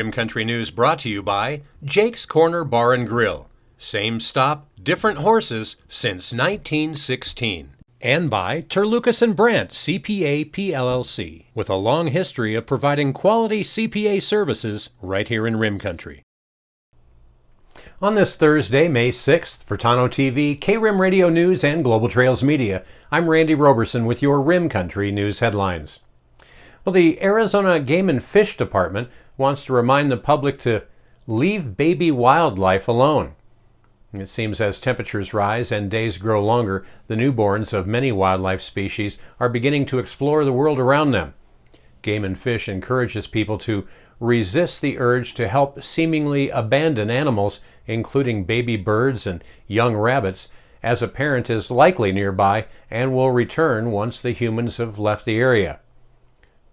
Rim Country News brought to you by Jake's Corner Bar and Grill. Same stop, different horses since 1916. And by Terlucas and Brandt, CPA PLLC, with a long history of providing quality CPA services right here in Rim Country. On this Thursday, May 6th, for Tano TV, K-Rim Radio News, and Global Trails Media, I'm Randy Roberson with your Rim Country News headlines. Well, the Arizona Game and Fish Department wants to remind the public to leave baby wildlife alone. It seems as temperatures rise and days grow longer, the newborns of many wildlife species are beginning to explore the world around them. Game and Fish encourages people to resist the urge to help seemingly abandon animals, including baby birds and young rabbits, as a parent is likely nearby and will return once the humans have left the area.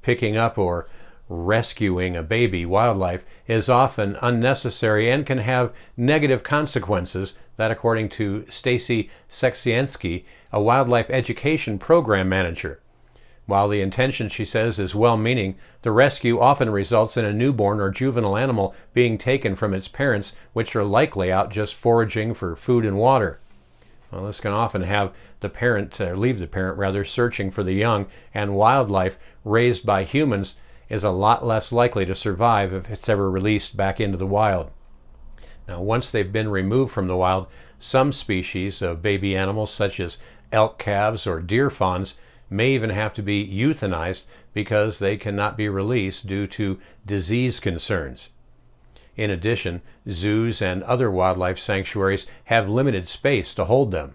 Picking up or rescuing a baby wildlife is often unnecessary and can have negative consequences, that according to Stacy Seksiansky, a wildlife education program manager. While the intention, she says, is well-meaning, the rescue often results in a newborn or juvenile animal being taken from its parents, which are likely out just foraging for food and water. Well, this can often have the parent, leave the parent rather, searching for the young, and wildlife raised by humans is a lot less likely to survive if it's ever released back into the wild. Now, once they've been removed from the wild, some species of baby animals, such as elk calves or deer fawns, may even have to be euthanized because they cannot be released due to disease concerns. In addition, zoos and other wildlife sanctuaries have limited space to hold them.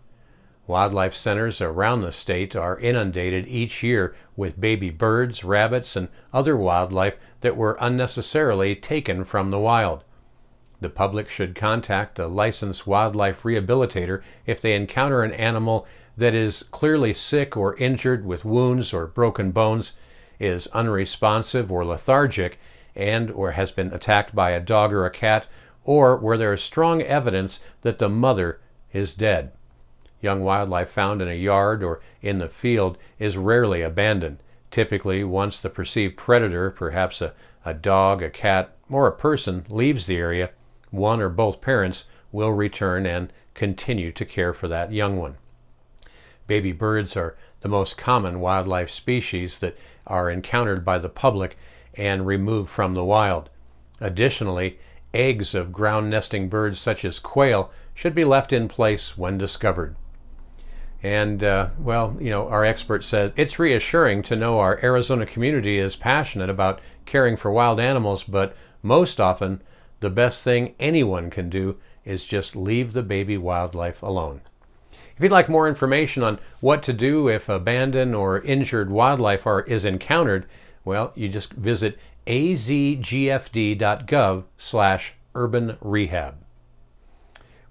Wildlife centers around the state are inundated each year with baby birds, rabbits, and other wildlife that were unnecessarily taken from the wild. The public should contact a licensed wildlife rehabilitator if they encounter an animal that is clearly sick or injured with wounds or broken bones, is unresponsive or lethargic, and or has been attacked by a dog or a cat, or where there is strong evidence that the mother is dead. Young wildlife found in a yard or in the field is rarely abandoned. Typically, once the perceived predator, perhaps a dog, a cat, or a person, leaves the area, one or both parents will return and continue to care for that young one. Baby birds are the most common wildlife species that are encountered by the public and removed from the wild. Additionally, eggs of ground nesting birds such as quail should be left in place when discovered. And, our expert says it's reassuring to know our Arizona community is passionate about caring for wild animals, but most often the best thing anyone can do is just leave the baby wildlife alone. If you'd like more information on what to do if abandoned or injured wildlife is encountered, well, you just visit azgfd.gov/urban rehab.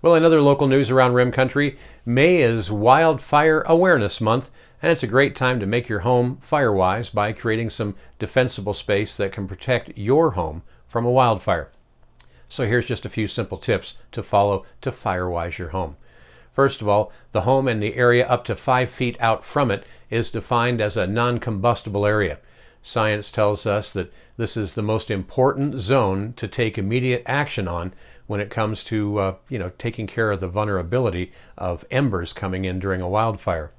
Well, in other local news around Rim Country, May is Wildfire Awareness Month, and it's a great time to make your home Firewise by creating some defensible space that can protect your home from a wildfire. So here's just a few simple tips to follow to Firewise your home. First of all, the home and the area up to 5 feet out from it is defined as a non-combustible area. Science tells us that this is the most important zone to take immediate action on when it comes to taking care of the vulnerability of embers coming in during a wildfire.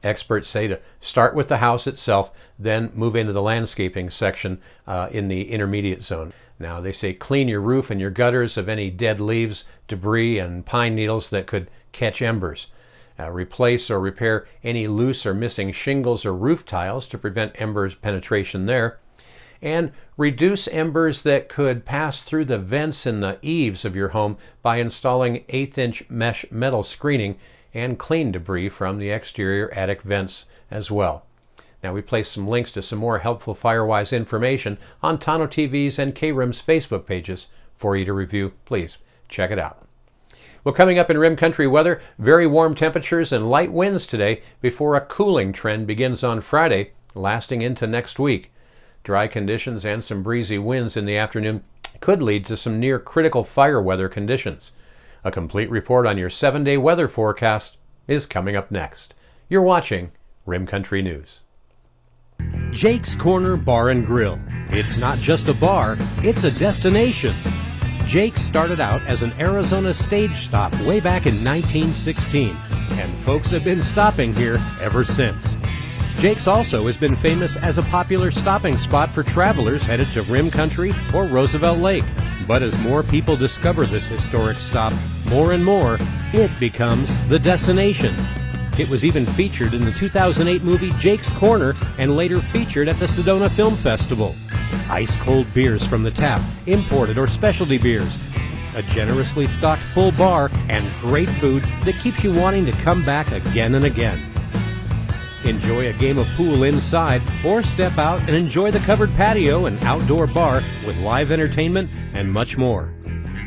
Experts say to start with the house itself, then move into the landscaping section in the intermediate zone. Now, they say clean your roof and your gutters of any dead leaves, debris, and pine needles that could catch embers. Replace or repair any loose or missing shingles or roof tiles to prevent embers penetration there. And reduce embers that could pass through the vents in the eaves of your home by installing 1/8-inch mesh metal screening, and clean debris from the exterior attic vents as well. Now, we place some links to some more helpful Firewise information on Tano TV's and K-Rim's Facebook pages for you to review. Please check it out. Well, coming up in Rim Country weather, very warm temperatures and light winds today before a cooling trend begins on Friday, lasting into next week. Dry conditions and some breezy winds in the afternoon could lead to some near critical fire weather conditions. A complete report on your 7-day weather forecast is coming up next. You're watching Rim Country News. Jake's Corner Bar and Grill, It's not just a bar, it's a destination. Jake's started out as an Arizona stage stop way back in 1916, and folks have been stopping here ever since. Jake's also has been famous as a popular stopping spot for travelers headed to Rim Country or Roosevelt Lake. But as more people discover this historic stop, more and more, it becomes the destination. It was even featured in the 2008 movie Jake's Corner and later featured at the Sedona Film Festival. Ice-cold beers from the tap, imported or specialty beers, a generously stocked full bar, and great food that keeps you wanting to come back again and again. Enjoy a game of pool inside or step out and enjoy the covered patio and outdoor bar with live entertainment and much more.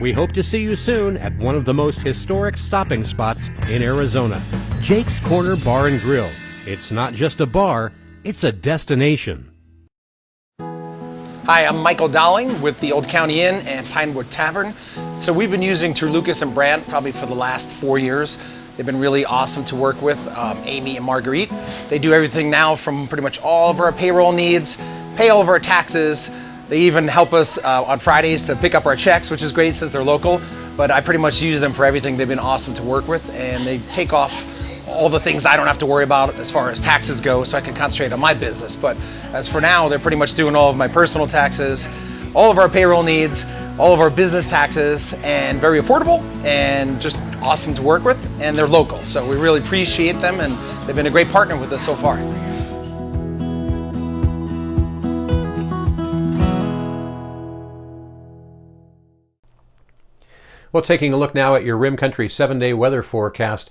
We hope to see you soon at one of the most historic stopping spots in Arizona, Jake's Corner Bar and Grill. It's not just a bar, it's a destination. Hi, I'm Michael Dowling with the Old County Inn and Pinewood Tavern. So we've been using Terlucas and Brandt probably for the last 4 years. They've been really awesome to work with, Amy and Marguerite. They do everything now from pretty much all of our payroll needs, pay all of our taxes. They even help us on Fridays to pick up our checks, which is great since they're local. But I pretty much use them for everything. They've been awesome to work with, and they take off all the things I don't have to worry about as far as taxes go, so I can concentrate on my business. But as for now, they're pretty much doing all of my personal taxes, all of our payroll needs, all of our business taxes, and very affordable and just awesome to work with, and they're local. So we really appreciate them, and they've been a great partner with us so far. Well, taking a look now at your Rim Country 7-day weather forecast,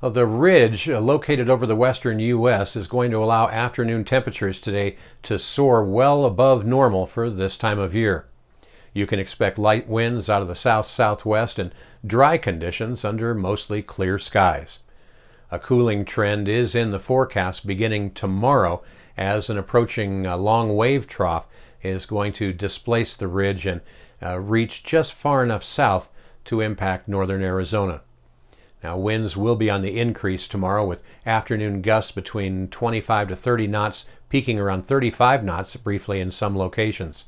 the ridge located over the western U.S. is going to allow afternoon temperatures today to soar well above normal for this time of year. You can expect light winds out of the south-southwest and dry conditions under mostly clear skies. A cooling trend is in the forecast beginning tomorrow as an approaching long wave trough is going to displace the ridge and reach just far enough south to impact northern Arizona. Now, winds will be on the increase tomorrow with afternoon gusts between 25 to 30 knots, peaking around 35 knots briefly in some locations.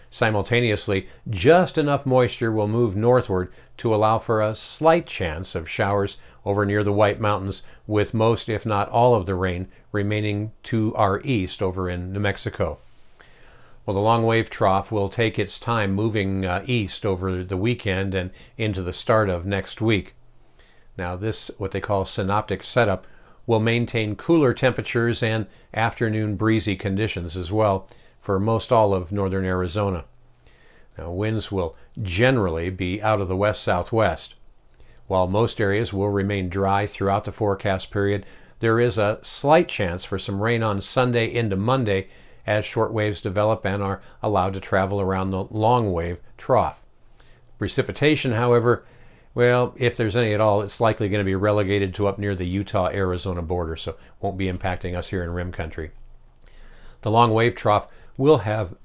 Simultaneously, just enough moisture will move northward to allow for a slight chance of showers over near the White Mountains, with most, if not all, of the rain remaining to our east over in New Mexico. Well, the long wave trough will take its time moving east over the weekend and into the start of next week. Now, this, what they call synoptic setup, will maintain cooler temperatures and afternoon breezy conditions as well for most all of northern Arizona. Now, winds will generally be out of the west-southwest. While most areas will remain dry throughout the forecast period, there is a slight chance for some rain on Sunday into Monday as short waves develop and are allowed to travel around the long wave trough. Precipitation, however, well, if there's any at all, it's likely going to be relegated to up near the Utah-Arizona border, so won't be impacting us here in Rim Country. The long wave trough will have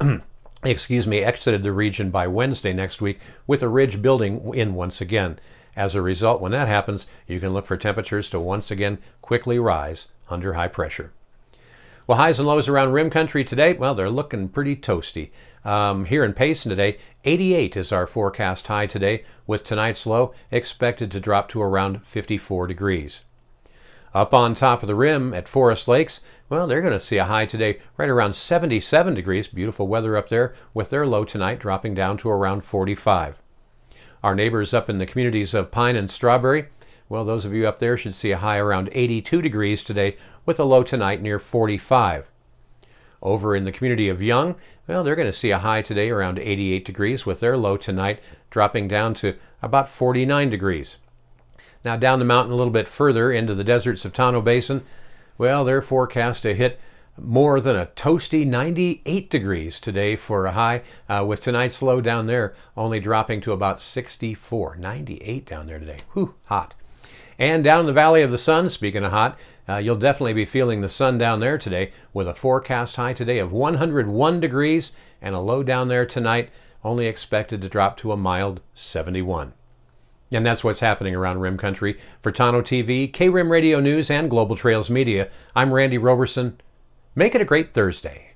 exited the region by Wednesday next week, with a ridge building in once again. As a result, when that happens, you can look for temperatures to once again quickly rise under high pressure. Well, highs and lows around Rim Country today, well, they're looking pretty toasty. Here in Payson today, 88 is our forecast high today, with tonight's low expected to drop to around 54 degrees. Up on top of the Rim at Forest Lakes, well, they're going to see a high today right around 77 degrees. Beautiful weather up there, with their low tonight dropping down to around 45. Our neighbors up in the communities of Pine and Strawberry, well, those of you up there should see a high around 82 degrees today, with a low tonight near 45. Over in the community of Young, well, they're going to see a high today around 88 degrees, with their low tonight dropping down to about 49 degrees. Now, down the mountain a little bit further into the deserts of Tonto Basin, well, they're forecast to hit more than a toasty 98 degrees today for a high, with tonight's low down there only dropping to about 64. 98 down there today. Whew, hot. And down in the Valley of the Sun, speaking of hot, you'll definitely be feeling the sun down there today, with a forecast high today of 101 degrees and a low down there tonight only expected to drop to a mild 71. And that's what's happening around Rim Country. For Tonto TV, K-Rim Radio News, and Global Trails Media, I'm Randy Roberson. Make it a great Thursday.